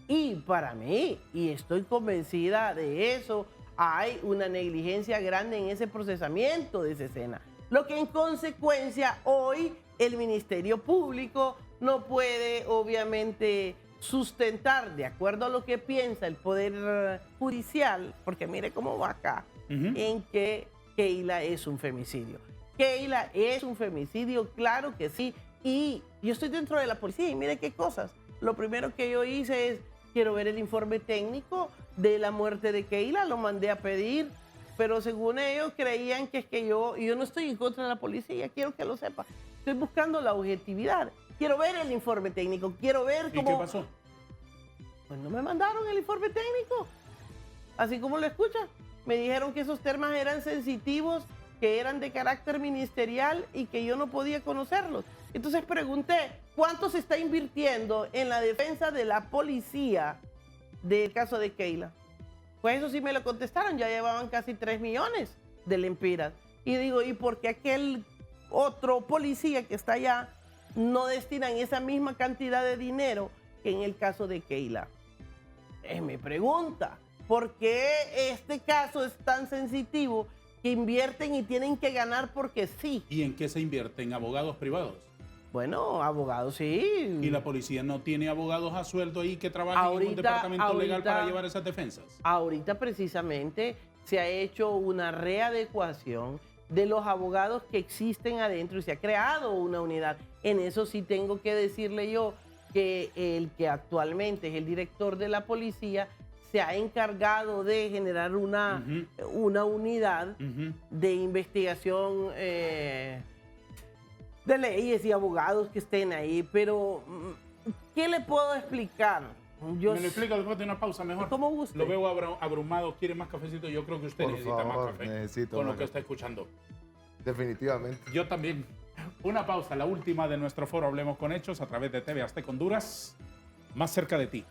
Y para mí, y estoy convencida de eso, hay una negligencia grande en ese procesamiento de esa escena. Lo que en consecuencia hoy el Ministerio Público no puede obviamente sustentar, de acuerdo a lo que piensa el Poder Judicial, porque mire cómo va acá, en que Keila es un femicidio. Keila es un femicidio, claro que sí. Y yo estoy dentro de la policía y mire qué cosas. Lo primero que yo hice es, quiero ver el informe técnico de la muerte de Keila, lo mandé a pedir, pero según ellos creían que es que yo no estoy en contra de la policía, quiero que lo sepa. Estoy buscando la objetividad. Quiero ver el informe técnico, quiero ver cómo... ¿Y qué pasó? Pues no me mandaron el informe técnico. Así como lo escuchan. Me dijeron que esos temas eran sensitivos, que eran de carácter ministerial y que yo no podía conocerlos. Entonces pregunté, ¿cuánto se está invirtiendo en la defensa de la policía del caso de Keila? Pues eso sí me lo contestaron, ya llevaban casi 3 millones de lempiras. Y digo, ¿y por qué aquel otro policía que está allá no destinan esa misma cantidad de dinero que en el caso de Keila? Es mi pregunta. ¿Por qué este caso es tan sensitivo que invierten y tienen que ganar porque sí? ¿Y en qué se invierte? ¿En abogados privados? Bueno, abogados sí. ¿Y la policía no tiene abogados a sueldo ahí que trabajen en un departamento legal para llevar esas defensas? Ahorita precisamente se ha hecho una readecuación de los abogados que existen adentro y se ha creado una unidad. En eso sí tengo que decirle yo que el que actualmente es el director de la policía se ha encargado de generar una unidad de investigación de leyes y abogados que estén ahí, pero ¿qué le puedo explicar? ¿Me lo explica después de una pausa mejor? Como guste. Lo veo abrumado, quiere más cafecito. Yo creo que usted necesita más café necesito con más lo que está escuchando. Definitivamente. Yo también. Una pausa, la última de nuestro foro Hablemos con Hechos a través de TV Azteca Honduras, más cerca de ti.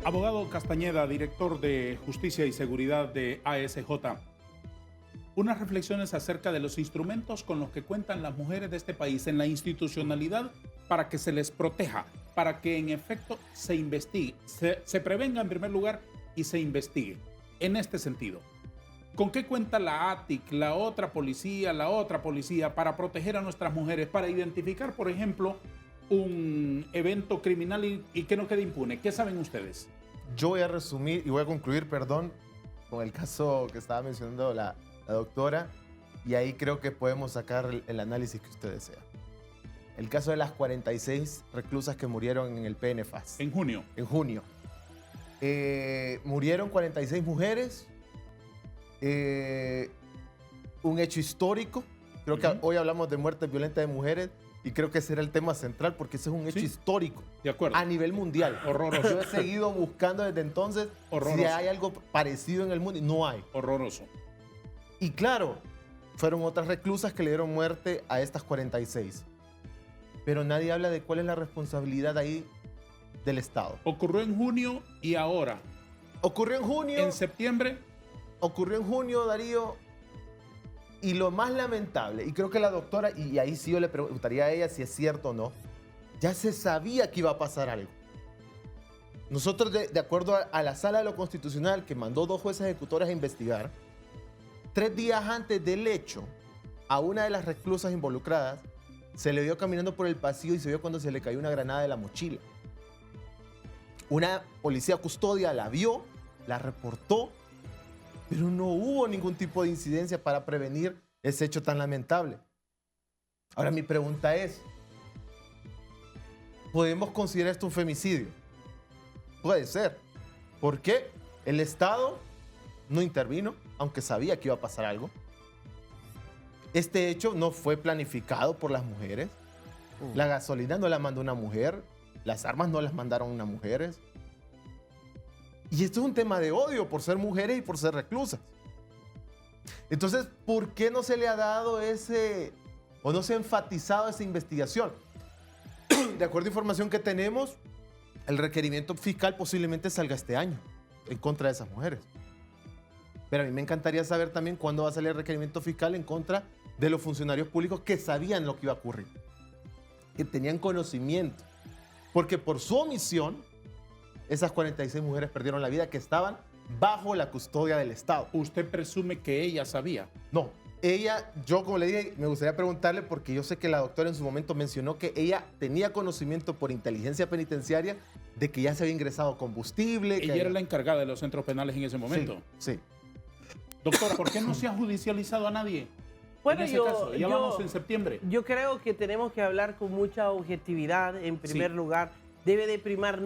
Abogado Castañeda, director de Justicia y Seguridad de ASJ. Unas reflexiones acerca de los instrumentos con los que cuentan las mujeres de este país en la institucionalidad para que se les proteja, para que en efecto se investigue, se prevenga en primer lugar y se investigue. En este sentido, ¿con qué cuenta la ATIC, la otra policía para proteger a nuestras mujeres, para identificar, por ejemplo, un evento criminal y que no quede impune? ¿Qué saben ustedes? Yo voy a resumir y voy a concluir, perdón, con el caso que estaba mencionando la doctora, y ahí creo que podemos sacar el análisis que usted desea. El caso de las 46 reclusas que murieron en el PNFAS. En junio. En junio. Murieron 46 mujeres. Un hecho histórico. Creo que hoy hablamos de muertes violentas de mujeres y creo que ese era el tema central porque ese es un hecho histórico. De acuerdo. A nivel mundial. Horroroso. Yo he seguido buscando desde entonces si hay algo parecido en el mundo y no hay. Horroroso. Y claro, fueron otras reclusas que le dieron muerte a estas 46. Pero nadie habla de cuál es la responsabilidad ahí del Estado. Ocurrió en junio y ahora. Ocurrió en junio. En septiembre. Ocurrió en junio, Darío. Y lo más lamentable, y creo que la doctora, y ahí sí yo le preguntaría a ella si es cierto o no, ya se sabía que iba a pasar algo. Nosotros, de acuerdo a la Sala de lo Constitucional, que mandó 2 jueces ejecutores a investigar, 3 días antes del hecho, a una de las reclusas involucradas se le vio caminando por el pasillo y se vio cuando se le cayó una granada de la mochila. Una policía custodia la vio, la reportó, pero no hubo ningún tipo de incidencia para prevenir ese hecho tan lamentable. Ahora mi pregunta es, ¿podemos considerar esto un femicidio? Puede ser. ¿Por qué? El Estado no intervino, aunque sabía que iba a pasar algo. Este hecho no fue planificado por las mujeres. La gasolina no la mandó una mujer. Las armas no las mandaron unas mujeres. Y esto es un tema de odio por ser mujeres y por ser reclusas. Entonces, ¿por qué no se le ha dado o no se ha enfatizado esa investigación? De acuerdo a información que tenemos, el requerimiento fiscal posiblemente salga este año en contra de esas mujeres. Pero a mí me encantaría saber también cuándo va a salir el requerimiento fiscal en contra de los funcionarios públicos que sabían lo que iba a ocurrir, que tenían conocimiento. Porque por su omisión, esas 46 mujeres perdieron la vida que estaban bajo la custodia del Estado. ¿Usted presume que ella sabía? No, ella, yo como le dije, me gustaría preguntarle porque yo sé que la doctora en su momento mencionó que ella tenía conocimiento por inteligencia penitenciaria de que ya se había ingresado combustible. Ella era la encargada de los centros penales en ese momento. Sí, sí. Doctora, ¿por qué no se ha judicializado a nadie? Bueno, en ese caso, ya vamos en septiembre. Yo creo que tenemos que hablar con mucha objetividad. En primer lugar, debe de primar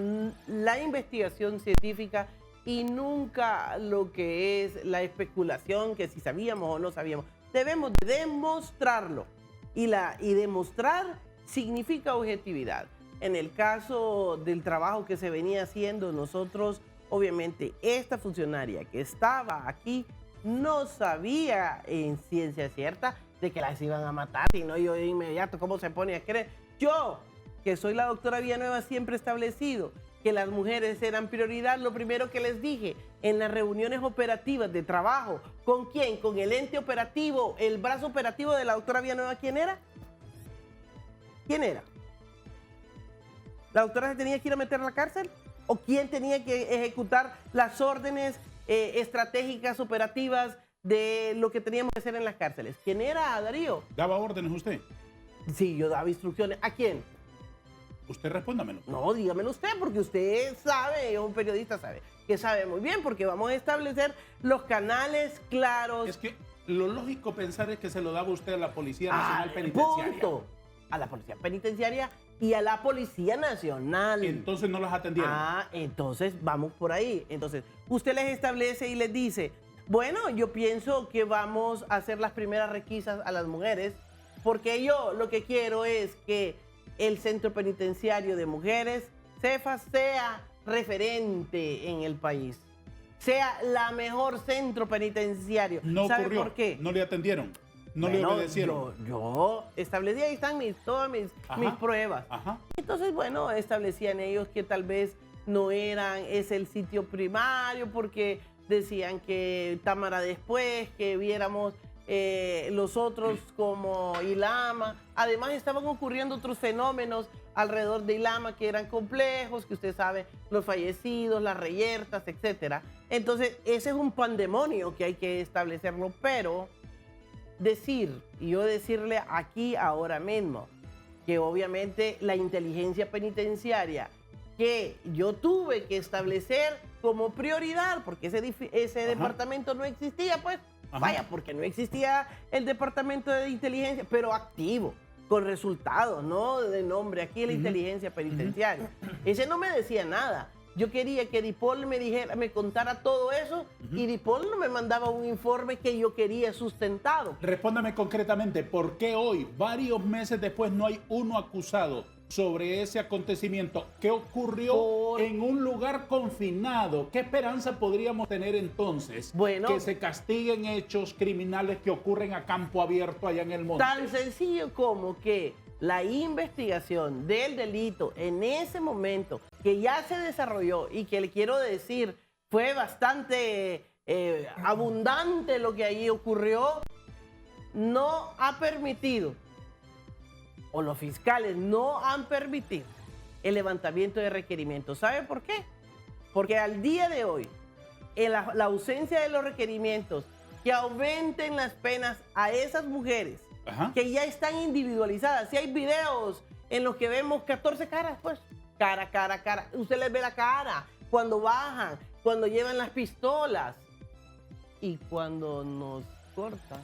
la investigación científica y nunca lo que es la especulación, que si sabíamos o no sabíamos. Debemos demostrarlo. Y demostrar significa objetividad. En el caso del trabajo que se venía haciendo, nosotros, obviamente, esta funcionaria que estaba aquí no sabía en ciencia cierta de que las iban a matar, y no yo de inmediato, ¿cómo se pone a creer? Yo, que soy la doctora Villanueva, siempre he establecido que las mujeres eran prioridad. Lo primero que les dije en las reuniones operativas de trabajo, ¿con quién? Con el ente operativo, el brazo operativo de la doctora Villanueva, ¿quién era? ¿Quién era? ¿La doctora se tenía que ir a meter a la cárcel? ¿O quién tenía que ejecutar las órdenes estratégicas, operativas de lo que teníamos que hacer en las cárceles? ¿Quién era, Darío? ¿Daba órdenes usted? Sí, yo daba instrucciones. ¿A quién? Usted respóndamelo. No, dígamelo usted, porque usted sabe, es un periodista, sabe, que sabe muy bien, porque vamos a establecer los canales claros. Es que lo lógico pensar es que se lo daba usted a la Policía Nacional Penitenciaria. Punto. A la Policía Penitenciaria y a la Policía Nacional. Entonces no las atendieron. Entonces vamos por ahí. Entonces, usted les establece y les dice, bueno, yo pienso que vamos a hacer las primeras requisas a las mujeres, porque yo lo que quiero es que el Centro Penitenciario de Mujeres, CEFAS, sea referente en el país. Sea la mejor centro penitenciario. No ¿Sabe ocurrió. por qué? No le atendieron. No le obedecieron. Yo establecí, ahí están todas mis pruebas. Ajá. Entonces, bueno, establecían ellos que tal vez no es el sitio primario, porque decían que Támara después, que viéramos los otros como Ilama. Además, estaban ocurriendo otros fenómenos alrededor de Ilama que eran complejos, que usted sabe, los fallecidos, las reyertas, etcétera. Entonces, ese es un pandemonio que hay que establecerlo, pero decirle aquí ahora mismo que obviamente la inteligencia penitenciaria que yo tuve que establecer como prioridad, porque ese departamento no existía, pues, vaya, porque no existía el departamento de inteligencia, pero activo, con resultados, no de nombre, aquí la inteligencia penitenciaria. Ese no me decía nada. Yo quería que Dipol me contara todo eso, y Dipol no me mandaba un informe que yo quería sustentado. Respóndame concretamente, ¿por qué hoy, varios meses después, no hay uno acusado sobre ese acontecimiento? ¿Qué ocurrió en un lugar confinado? ¿Qué esperanza podríamos tener entonces que se castiguen hechos criminales que ocurren a campo abierto allá en el monte? Tan sencillo como que la investigación del delito en ese momento, que ya se desarrolló y que le quiero decir, fue bastante abundante lo que allí ocurrió, no ha permitido, o los fiscales no han permitido el levantamiento de requerimientos. ¿Sabe por qué? Porque al día de hoy, la ausencia de los requerimientos que aumenten las penas a esas mujeres que ya están individualizadas. Si hay videos en los que vemos 14 caras, pues, cara. Usted les ve la cara cuando bajan, cuando llevan las pistolas y cuando nos cortan.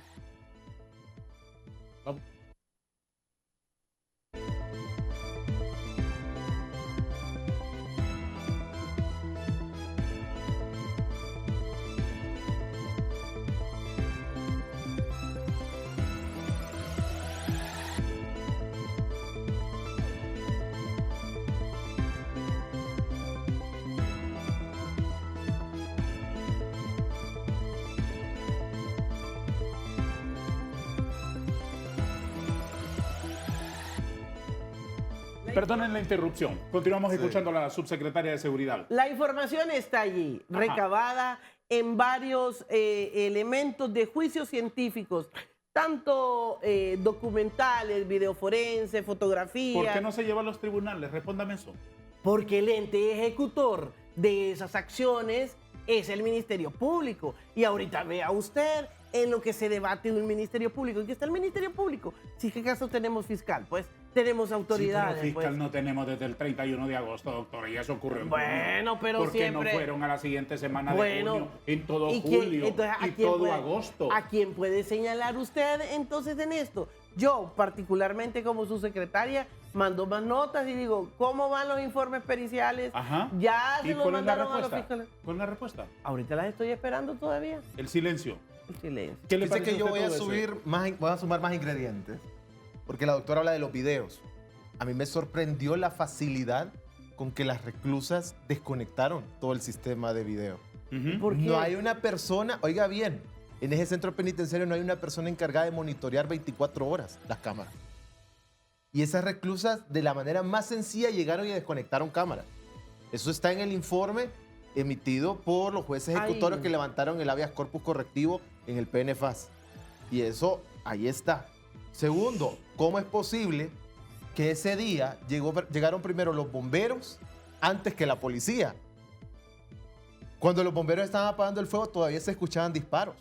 Perdonen la interrupción. Continuamos Sí. escuchando a la subsecretaria de Seguridad. La información está allí, Ajá. recabada en varios elementos de juicios científicos, tanto documentales, videoforense, fotografías. ¿Por qué no se lleva a los tribunales? Respóndame eso. Porque el ente ejecutor de esas acciones es el Ministerio Público. Y ahorita vea usted en lo que se debate en el Ministerio Público. ¿En qué está el Ministerio Público? Si es que acaso tenemos fiscal, pues tenemos autoridades. Sí, pero fiscal pues. no tenemos desde el 31 de agosto, doctora, y eso ocurrió en Bueno, junio. pero ¿Por qué siempre- no fueron a la siguiente semana de Bueno, junio, en todo ¿y quién- julio entonces, y todo agosto? ¿A quién puede señalar usted entonces en esto? Yo, particularmente como su secretaria, mando más notas y digo, ¿cómo van los informes periciales? Ajá. Ya ¿Y se los cuál es la mandaron a los respuesta? fiscales. ¿Cuál es la respuesta? Ahorita las estoy esperando todavía. El silencio. El silencio. ¿Qué le Dice parece que yo usted voy a todo eso? subir más, voy a sumar más ingredientes, porque la doctora habla de los videos. A mí me sorprendió la facilidad con que las reclusas desconectaron todo el sistema de video. Ujú. ¿Por qué? No hay una persona, oiga bien, en ese centro penitenciario no hay una persona encargada de monitorear 24 horas las cámaras. Y esas reclusas, de la manera más sencilla, llegaron y desconectaron cámaras. Eso está en el informe emitido por los jueces ejecutorios Ay. que levantaron el habeas corpus correctivo en el PNFAS. Y eso, ahí está. Segundo, ¿cómo es posible que ese día llegaron primero los bomberos antes que la policía? Cuando los bomberos estaban apagando el fuego, todavía se escuchaban disparos.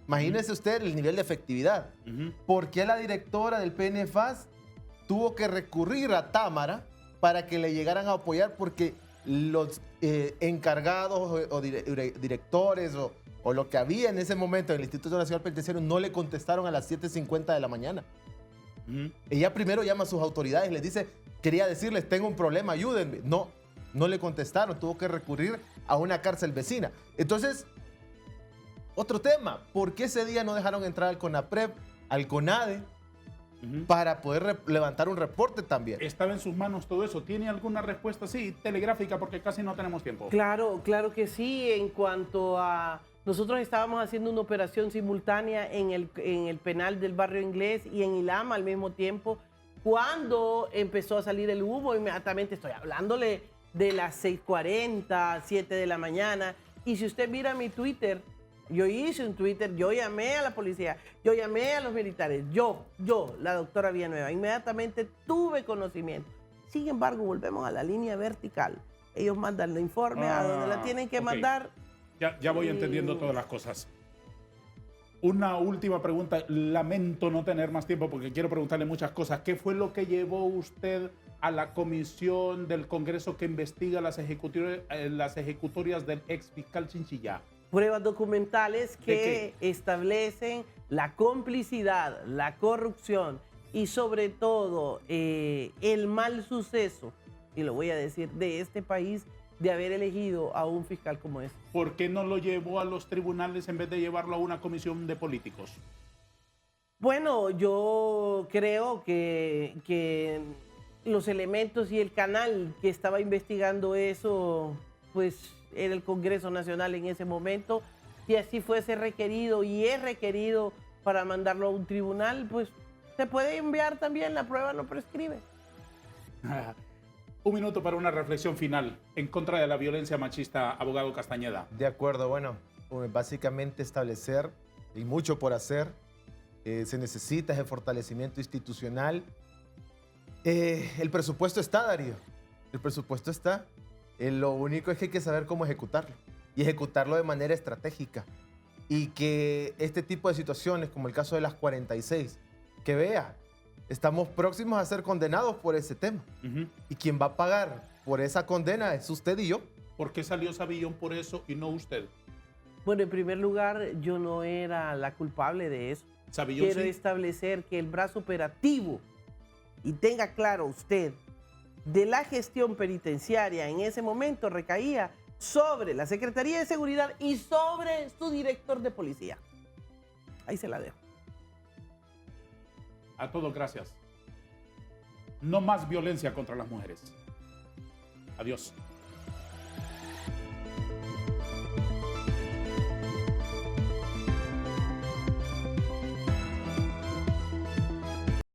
Imagínese usted el nivel de efectividad. Ujú. ¿Por qué la directora del PNFAS tuvo que recurrir a Támara para que le llegaran a apoyar? Porque los encargados o directores o lo que había en ese momento en el Instituto Nacional Penitenciario no le contestaron a las 7:50 de la mañana. Ujú. Ella primero llama a sus autoridades, les dice, quería decirles, tengo un problema, ayúdenme. No, no le contestaron, tuvo que recurrir a una cárcel vecina. Entonces, otro tema, ¿por qué ese día no dejaron entrar al CONAPREP, al CONADE, Ujú. para poder levantar un reporte también? Estaba en sus manos todo eso. ¿Tiene alguna respuesta? Sí, telegráfica, porque casi no tenemos tiempo. Claro, claro que sí. En cuanto a... Nosotros estábamos haciendo una operación simultánea en el penal del Barrio Inglés y en Ilama al mismo tiempo. Cuando empezó a salir el humo, inmediatamente estoy hablándole de las 6:40, 7 de la mañana. Y si usted mira mi Twitter, yo hice un Twitter, yo llamé a la policía, yo llamé a los militares, yo, la doctora Villanueva, inmediatamente tuve conocimiento. Sin embargo, volvemos a la línea vertical. Ellos mandan el informe a donde la tienen que ok. mandar. Ya voy entendiendo todas las cosas. Una última pregunta. Lamento no tener más tiempo porque quiero preguntarle muchas cosas. ¿Qué fue lo que llevó usted a la comisión del Congreso que investiga las ejecutorias del ex fiscal Chinchilla? Pruebas documentales que establecen la complicidad, la corrupción y sobre todo el mal suceso, y lo voy a decir, de este país de haber elegido a un fiscal como este. ¿Por qué no lo llevó a los tribunales en vez de llevarlo a una comisión de políticos? Bueno, yo creo que los elementos y el canal que estaba investigando eso, pues era el Congreso Nacional en ese momento. Si así fuese requerido y es requerido para mandarlo a un tribunal, pues se puede enviar también, la prueba no prescribe. Un minuto para una reflexión final en contra de la violencia machista, abogado Castañeda. De acuerdo, bueno, básicamente establecer, y mucho por hacer, se necesita ese fortalecimiento institucional. El presupuesto está, Darío, el presupuesto está. Lo único es que hay que saber cómo ejecutarlo y ejecutarlo de manera estratégica. Y que este tipo de situaciones, como el caso de las 46, que vea, estamos próximos a ser condenados por ese tema. Ujú. Y quien va a pagar por esa condena es usted y yo. ¿Por qué salió Savillón por eso y no usted? Bueno, en primer lugar, yo no era la culpable de eso. Savillón Quiero sí. establecer que el brazo operativo, y tenga claro usted, de la gestión penitenciaria en ese momento recaía sobre la Secretaría de Seguridad y sobre su director de policía. Ahí se la dejo. A todos, gracias. No más violencia contra las mujeres. Adiós.